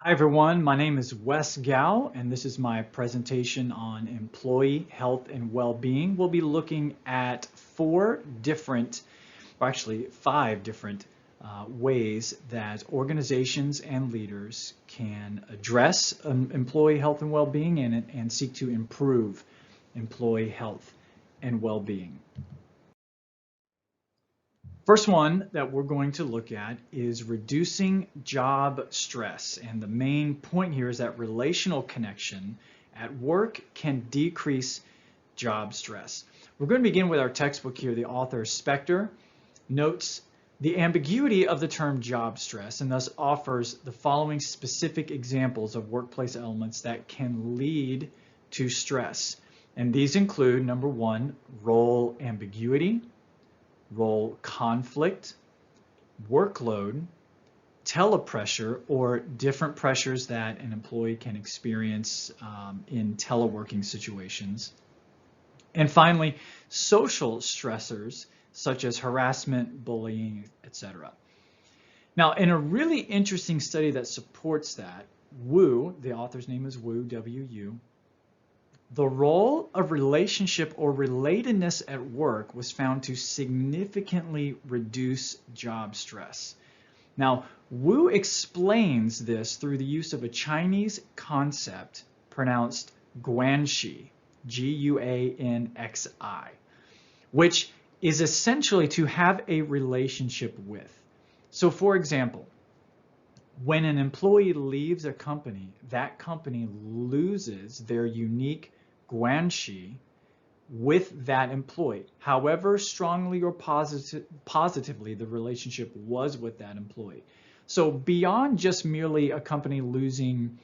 Hi everyone, my name is Wes Gao and this is my presentation on employee health and well-being. We'll be looking at five different ways that organizations and leaders can address employee health and well-being and seek to improve employee health and well-being. First one that we're going to look at is reducing job stress. And the main point here is that relational connection at work can decrease job stress. We're going to begin with our textbook here. The author, Spector, notes the ambiguity of the term job stress and thus offers the following specific examples of workplace elements that can lead to stress. And these include, number one, role ambiguity, role conflict, workload, telepressure, or different pressures that an employee can experience in teleworking situations. And finally, social stressors such as harassment, bullying, etc. Now, in a really interesting study that supports that, Wu, the author's name is Wu, W-U, the role of relationship or relatedness at work was found to significantly reduce job stress. Now, Wu explains this through the use of a Chinese concept pronounced guanxi, G-U-A-N-X-I, which is essentially to have a relationship with. So, for example, when an employee leaves a company, that company loses their unique guanxi with that employee, however strongly or positively the relationship was with that employee. So beyond just merely a company losing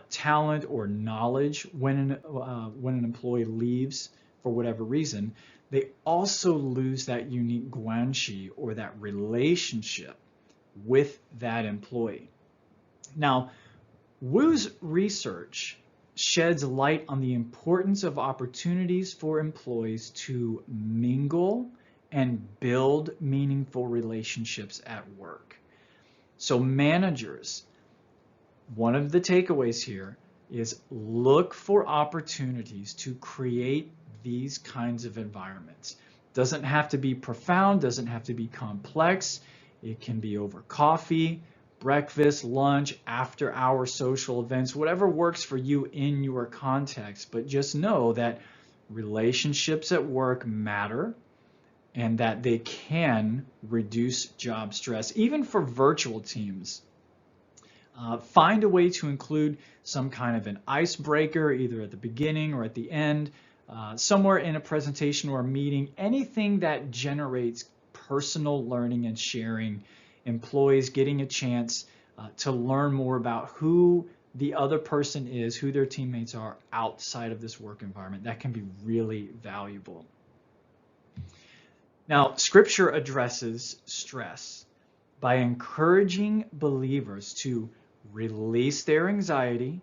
talent or knowledge when an employee leaves for whatever reason, they also lose that unique guanxi or that relationship with that employee. Now, Wu's research sheds light on the importance of opportunities for employees to mingle and build meaningful relationships at work. So managers, one of the takeaways here is look for opportunities to create these kinds of environments. Doesn't have to be profound, doesn't have to be complex. It can be over coffee, breakfast, lunch, after-hour social events, whatever works for you in your context. But just know that relationships at work matter and that they can reduce job stress, even for virtual teams. Find a way to include some kind of an icebreaker, either at the beginning or at the end, somewhere in a presentation or a meeting, anything that generates personal learning and sharing, employees getting a chance to learn more about who the other person is, who their teammates are outside of this work environment. That can be really valuable. Now, Scripture addresses stress by encouraging believers to release their anxiety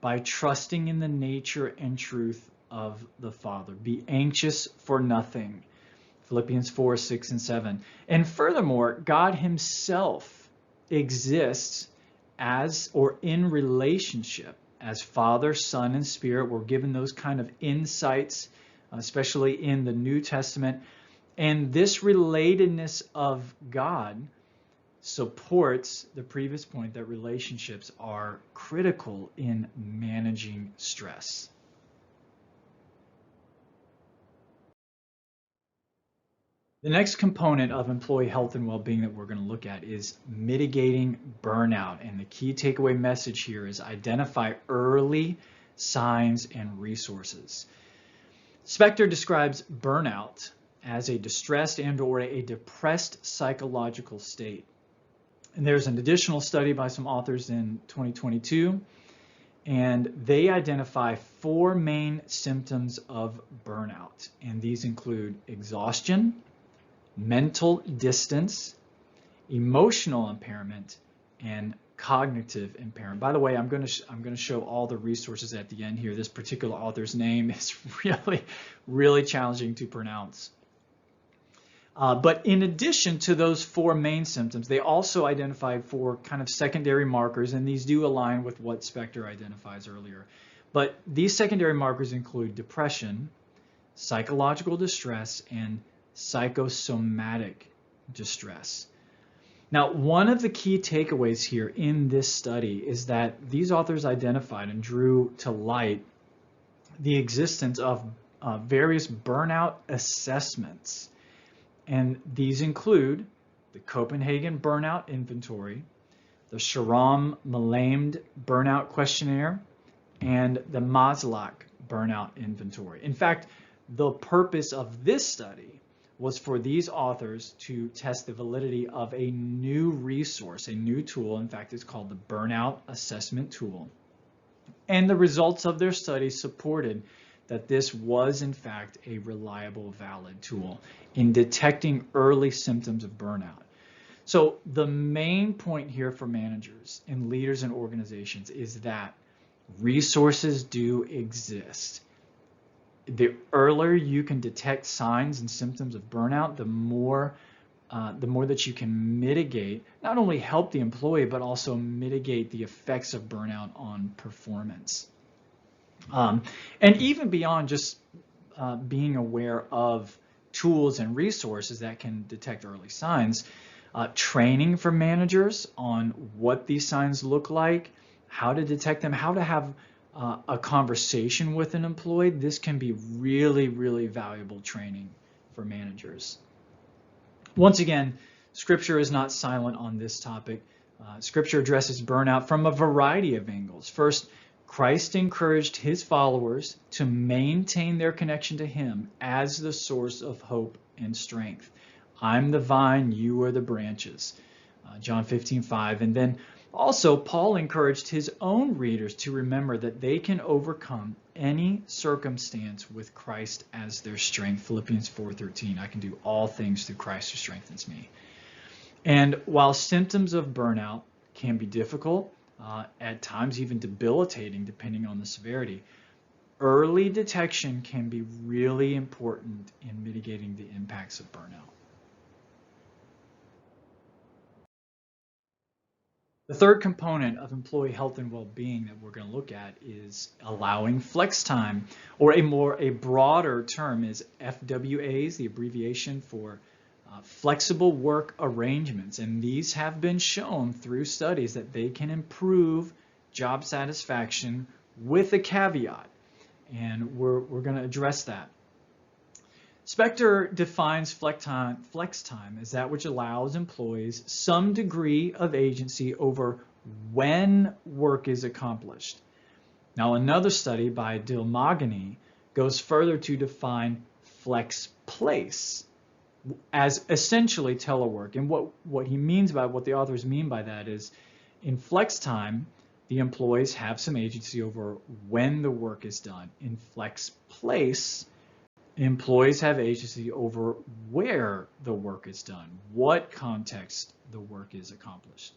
by trusting in the nature and truth of the Father. Be anxious for nothing. Philippians 4, 6, and 7. And furthermore, God himself exists as or in relationship as Father, Son, and Spirit. We're given those kind of insights, especially in the New Testament. And this relatedness of God supports the previous point that relationships are critical in managing stress. The next component of employee health and well-being that we're going to look at is mitigating burnout. And the key takeaway message here is identify early signs and resources. Spector describes burnout as a distressed and/or a depressed psychological state. And there's an additional study by some authors in 2022, and they identify 4 main symptoms of burnout. And these include exhaustion, mental distance, emotional impairment, and cognitive impairment. By the way, I'm going to show all the resources at the end here. This particular author's name is really challenging to pronounce. But in addition to those 4 main symptoms, they also identified 4 kind of secondary markers, and these do align with what Spector identifies earlier. But these secondary markers include depression, psychological distress, and psychosomatic distress. Now, one of the key takeaways here in this study is that these authors identified and drew to light the existence of various burnout assessments. And these include the Copenhagen Burnout Inventory, the Shahram-Melamed Burnout Questionnaire, and the Maslach Burnout Inventory. In fact, the purpose of this study was for these authors to test the validity of a new resource, a new tool. In fact, it's called the Burnout Assessment Tool. And the results of their study supported that this was, in fact, a reliable, valid tool in detecting early symptoms of burnout. So the main point here for managers and leaders in organizations is that resources do exist. The earlier you can detect signs and symptoms of burnout, the more that you can mitigate, not only help the employee, but also mitigate the effects of burnout on performance. And even beyond just being aware of tools and resources that can detect early signs, training for managers on what these signs look like, how to detect them, how to have a conversation with an employee, this can be really, really valuable training for managers. Once again, Scripture is not silent on this topic. Scripture addresses burnout from a variety of angles. First, Christ encouraged his followers to maintain their connection to him as the source of hope and strength. I'm the vine, you are the branches. John 15:5. And then also, Paul encouraged his own readers to remember that they can overcome any circumstance with Christ as their strength. Philippians 4:13. I can do all things through Christ who strengthens me. And while symptoms of burnout can be difficult, at times even debilitating depending on the severity, early detection can be really important in mitigating the impacts of burnout. The third component of employee health and well-being that we're going to look at is allowing flex time, or a broader term is FWAs, the abbreviation for flexible work arrangements. And these have been shown through studies that they can improve job satisfaction with a caveat. And we're going to address that. Spector defines flex time as that which allows employees some degree of agency over when work is accomplished. Now, another study by Dilmagani goes further to define flex place as essentially telework. And what he means by, what the authors mean by that is, in flex time, the employees have some agency over when the work is done. In flex place, employees have agency over where the work is done, what context the work is accomplished.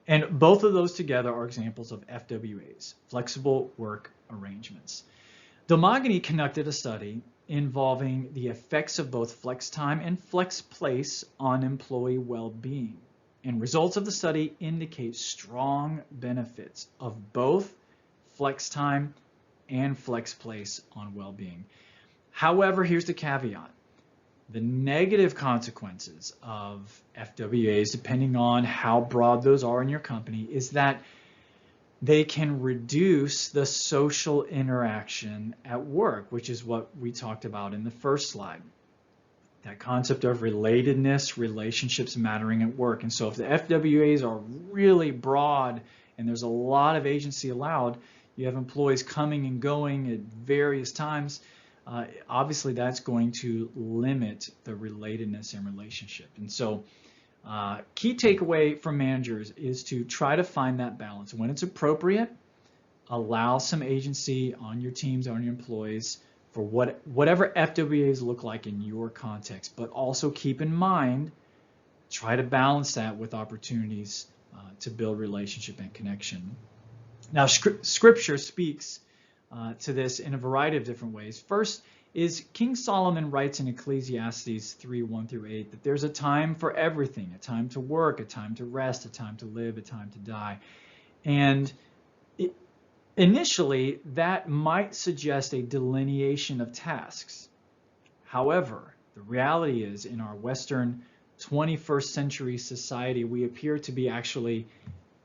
And both of those together are examples of FWAs, flexible work arrangements. Dilmagani conducted a study involving the effects of both flex time and flex place on employee well-being. And results of the study indicate strong benefits of both flex time and flex place on well-being. However, here's the caveat. The negative consequences of FWAs, depending on how broad those are in your company, is that they can reduce the social interaction at work, which is what we talked about in the first slide. That concept of relatedness, relationships mattering at work. And so if the FWAs are really broad and there's a lot of agency allowed, you have employees coming and going at various times, obviously that's going to limit the relatedness and relationship. And so key takeaway from managers is to try to find that balance. When it's appropriate, allow some agency on your teams, on your employees, for whatever FWAs look like in your context, but also keep in mind, try to balance that with opportunities to build relationship and connection. Now, Scripture speaks to this in a variety of different ways. First, is King Solomon writes in Ecclesiastes 3:1 through 8 that there's a time for everything, a time to work, a time to rest, a time to live, a time to die. And initially, that might suggest a delineation of tasks. However, the reality is in our Western 21st century society, we appear to be actually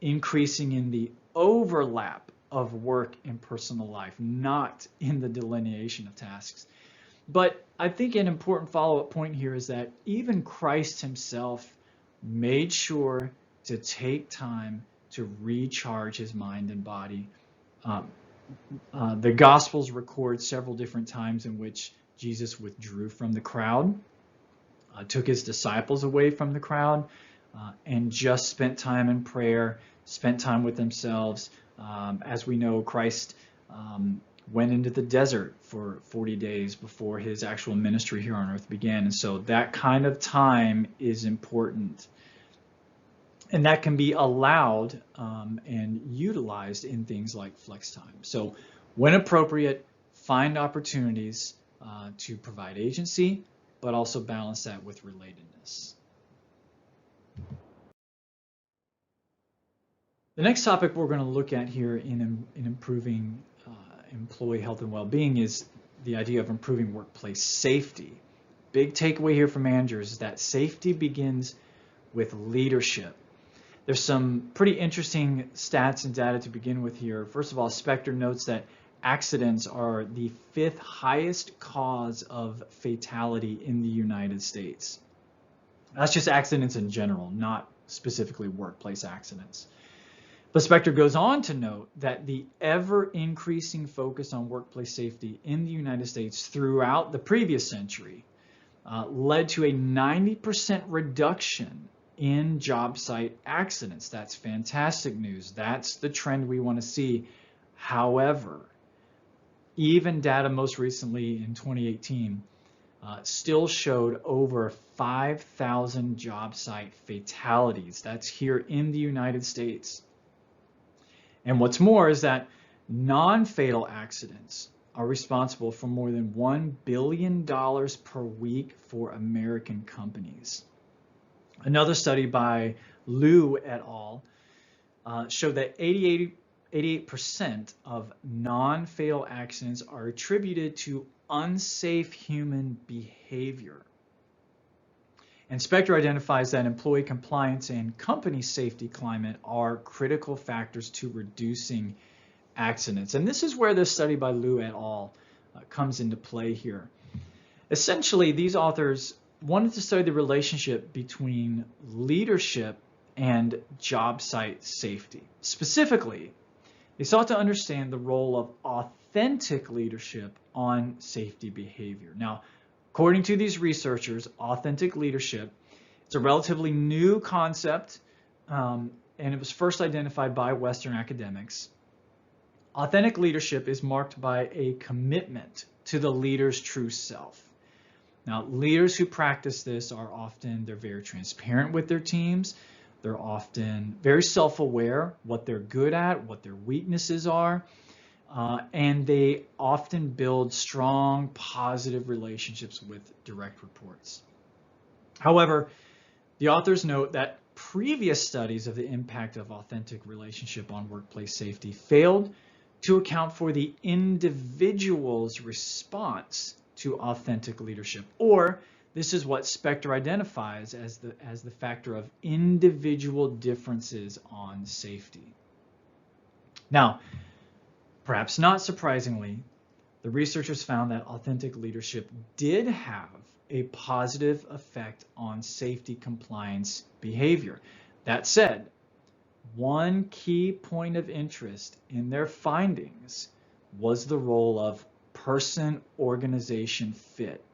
increasing in the overlap of work and personal life, not in the delineation of tasks. But I think an important follow-up point here is that even Christ himself made sure to take time to recharge his mind and body. The Gospels record several different times in which Jesus withdrew from the crowd, took his disciples away from the crowd, and just spent time in prayer, spent time with themselves. As we know, Christ went into the desert for 40 days before his actual ministry here on earth began. And so that kind of time is important. And that can be allowed and utilized in things like flex time. So when appropriate, find opportunities to provide agency, but also balance that with relatedness. The next topic we're going to look at here in improving employee health and well-being is the idea of improving workplace safety. Big takeaway here for managers is that safety begins with leadership. There's some pretty interesting stats and data to begin with here. First of all, Spectre notes that accidents are the 5th highest cause of fatality in the United States. That's just accidents in general, not specifically workplace accidents. But Spectre goes on to note that the ever-increasing focus on workplace safety in the United States throughout the previous century led to a 90% reduction in job site accidents. That's fantastic news. That's the trend we want to see. However, even data most recently in 2018 still showed over 5,000 job site fatalities. That's here in the United States. And what's more is that non-fatal accidents are responsible for more than $1 billion per week for American companies. Another study by Liu et al. Showed that 88% of non-fatal accidents are attributed to unsafe human behavior. And Spectre identifies that employee compliance and company safety climate are critical factors to reducing accidents. And this is where this study by Liu et al. Comes into play here. Essentially, these authors wanted to study the relationship between leadership and job site safety. Specifically, they sought to understand the role of authentic leadership on safety behavior. Now, according to these researchers, authentic leadership is a relatively new concept, and it was first identified by Western academics. Authentic leadership is marked by a commitment to the leader's true self. Now, leaders who practice this are often, they're very transparent with their teams. They're often very self-aware, what they're good at, what their weaknesses are. And they often build strong, positive relationships with direct reports. However, the authors note that previous studies of the impact of authentic relationship on workplace safety failed to account for the individual's response to authentic leadership, or this is what Spectre identifies as the factor of individual differences on safety. Now, perhaps not surprisingly, the researchers found that authentic leadership did have a positive effect on safety compliance behavior. That said, one key point of interest in their findings was the role of person-organization fit.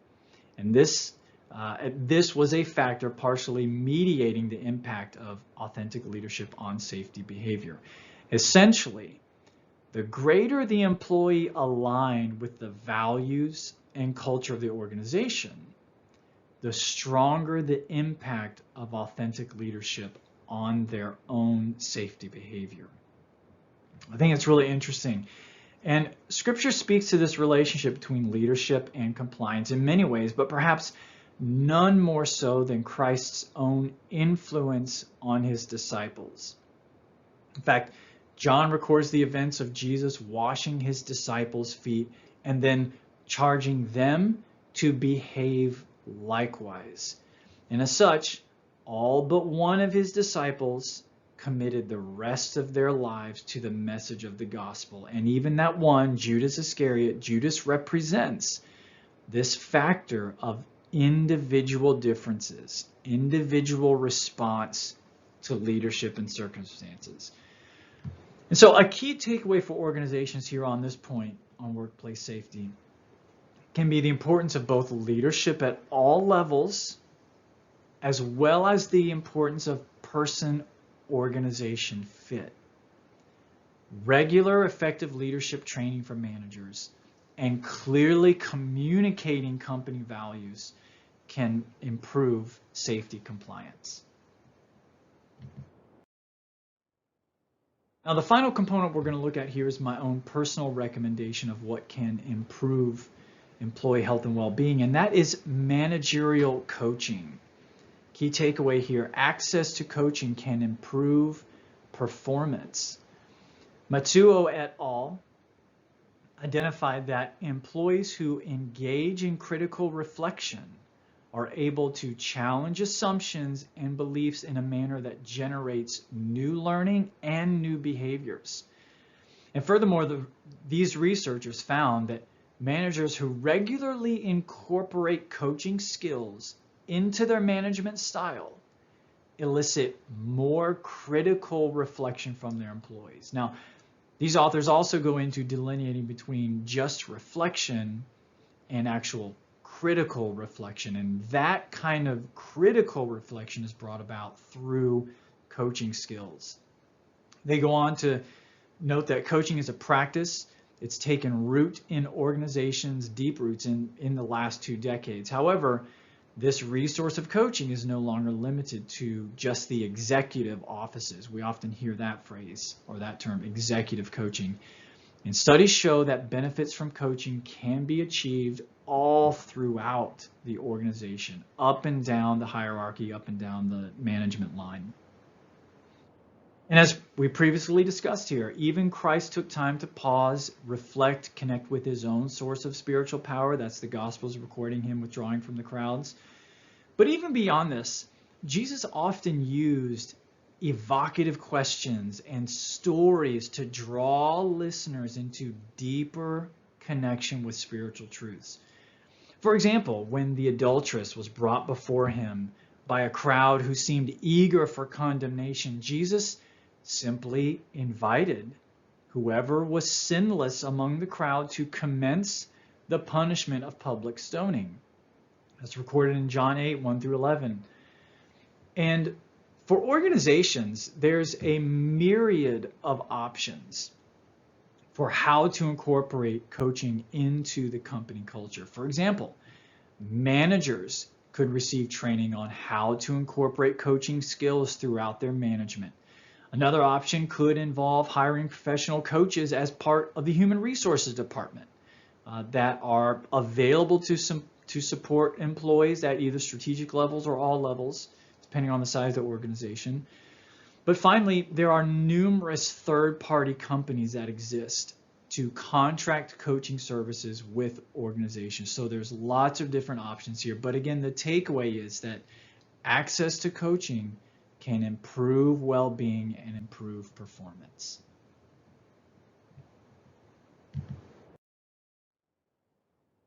And this was a factor partially mediating the impact of authentic leadership on safety behavior. Essentially, the greater the employee aligned with the values and culture of the organization, the stronger the impact of authentic leadership on their own safety behavior. I think it's really interesting. And Scripture speaks to this relationship between leadership and compliance in many ways, but perhaps none more so than Christ's own influence on his disciples. In fact, John records the events of Jesus washing his disciples' feet and then charging them to behave likewise. And as such, all but one of his disciples committed the rest of their lives to the message of the gospel. And even that one, Judas Iscariot, Judas represents this factor of individual differences, individual response to leadership and circumstances. And so a key takeaway for organizations here on this point on workplace safety can be the importance of both leadership at all levels, as well as the importance of person-organization fit. Regular effective leadership training for managers and clearly communicating company values can improve safety compliance. Now, the final component we're going to look at here is my own personal recommendation of what can improve employee health and well-being, and that is managerial coaching. Key takeaway here, access to coaching can improve performance. Matsuo et al. Identified that employees who engage in critical reflection are able to challenge assumptions and beliefs in a manner that generates new learning and new behaviors. And furthermore, these researchers found that managers who regularly incorporate coaching skills into their management style elicit more critical reflection from their employees. Now, these authors also go into delineating between just reflection and actual critical reflection, and that kind of critical reflection is brought about through coaching skills. They go on to note that coaching is a practice. It's taken root in organizations, deep roots in the last 2 decades. However, this resource of coaching is no longer limited to just the executive offices. We often hear that phrase or that term, executive coaching. And studies show that benefits from coaching can be achieved all throughout the organization, up and down the hierarchy, up and down the management line. And as we previously discussed here, even Christ took time to pause, reflect, connect with his own source of spiritual power. That's the Gospels recording him withdrawing from the crowds. But even beyond this, Jesus often used evocative questions and stories to draw listeners into deeper connection with spiritual truths. For example, when the adulteress was brought before him by a crowd who seemed eager for condemnation, Jesus simply invited whoever was sinless among the crowd to commence the punishment of public stoning. That's recorded in John 8, 1 through 11. And for organizations, there's a myriad of options for how to incorporate coaching into the company culture. For example, managers could receive training on how to incorporate coaching skills throughout their management. Another option could involve hiring professional coaches as part of the human resources department that are available to support employees at either strategic levels or all levels, depending on the size of the organization. But finally, there are numerous third-party companies that exist to contract coaching services with organizations. So there's lots of different options here. But again, the takeaway is that access to coaching can improve well-being and improve performance.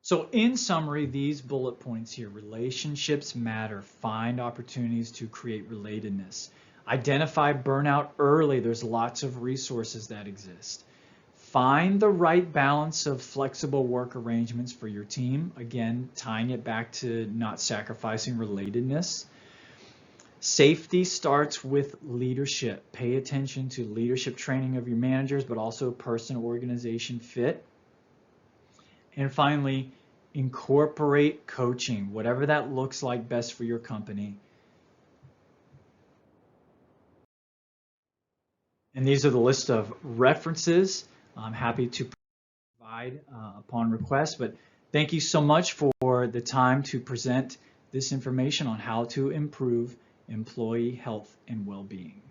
So in summary, these bullet points here: relationships matter, find opportunities to create relatedness, identify burnout early, there's lots of resources that exist, find the right balance of flexible work arrangements for your team, again tying it back to not sacrificing relatedness. Safety starts with leadership. Pay attention to leadership training of your managers, but also person-organization fit. And finally, incorporate coaching, whatever that looks like best for your company. And these are the list of references. I'm happy to provide upon request. But thank you so much for the time to present this information on how to improve employee health and well-being.